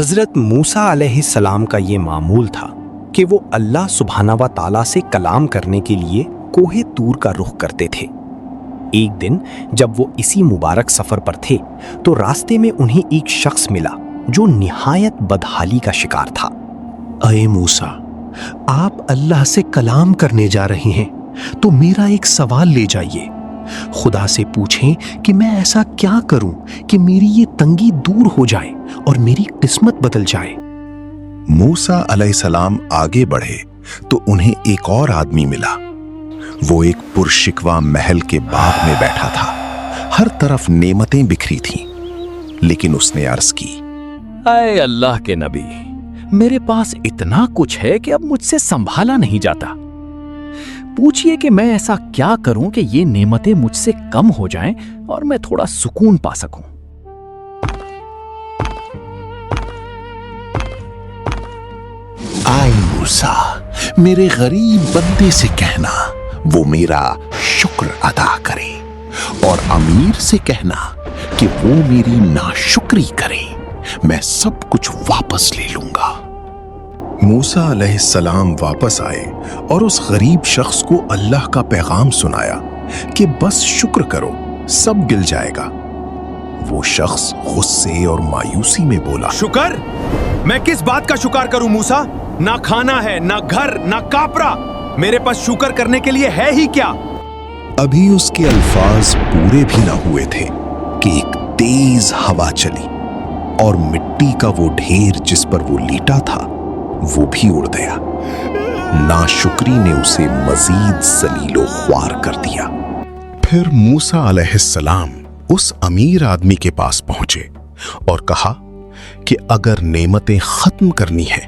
हज़रत मूसा अलैहिस्सलाम का ये मामूल था कि वो अल्लाह सुब्हाना व ताला से कलाम करने के लिए कोहे तूर का रुख करते थे। एक दिन जब वो इसी मुबारक सफ़र पर थे तो रास्ते में उन्हें एक शख्स मिला जो निहायत बदहाली का शिकार था। अये मूसा, आप अल्लाह से कलाम करने जा रहे हैं तो मेरा एक सवाल ले जाइए। खुदा से पूछें कि मैं ऐसा क्या करूं कि मेरी ये तंगी दूर हो जाए और मेरी किस्मत बदल जाए। मूसा अलैहिस्सलाम आगे बढ़े तो उन्हें एक और आदमी मिला। वो एक पुरशिकवा महल के बाग में बैठा था। हर तरफ नेमतें बिखरी थीं, लेकिन उसने अर्ज की, ऐ अल्लाह के नबी, मेरे पास इतना कुछ है कि अब मुझसे संभाला नहीं जाता। पूछिए कि मैं ऐसा क्या करूं कि ये नेमतें मुझसे कम हो जाएं और मैं थोड़ा सुकून पा सकूं। आए मूसा, मेरे गरीब बंदे से कहना वो मेरा शुक्र अदा करे, और अमीर से कहना कि वो मेरी नाशुक्री करे। मैं सब कुछ वापस ले लूंगा। मूसा अलैहिस्सलाम वापस आए और उस गरीब शख्स को अल्लाह का पैगाम सुनाया कि बस शुक्र करो, सब गिल जाएगा। वो शख्स गुस्से और मायूसी में बोला, शुक्र? मैं किस बात का शुक्र करूं मूसा? ना खाना है, ना घर, ना कापरा। मेरे पास शुक्र करने के लिए है ही क्या? अभी उसके अल्फाज पूरे भी ना हुए थे कि एक तेज हवा चली और मिट्टी का वो ढेर जिस पर वो लेटा था वो भी उड़ गया। नाशुक्री ने उसे मजीद जलीलो ख्वार कर दिया। फिर मूसा अलैहिस्सलाम उस अमीर आदमी के पास पहुंचे और कहा कि अगर नेमतें खत्म करनी है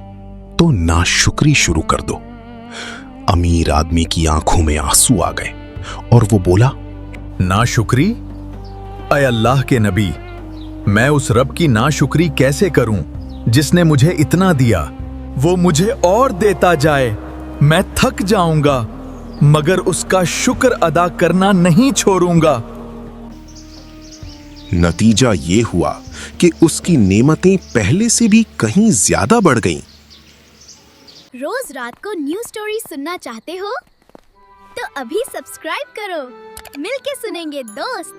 तो नाशुक्री शुरू कर दो। अमीर आदमी की आंखों में आंसू आ गए और वो बोला, नाशुक्री? ऐ अल्लाह के नबी, मैं उस रब की नाशुक्री कैसे करूं जिसने मुझे इतना दिया? वो मुझे और देता जाए, मैं थक जाऊंगा, मगर उसका शुक्र अदा करना नहीं छोड़ूंगा। नतीजा ये हुआ कि उसकी नेमतें पहले से भी कहीं ज्यादा बढ़ गईं। रोज रात को न्यूज़ स्टोरी सुनना चाहते हो? तो अभी सब्सक्राइब करो, मिलके सुनेंगे दोस्त।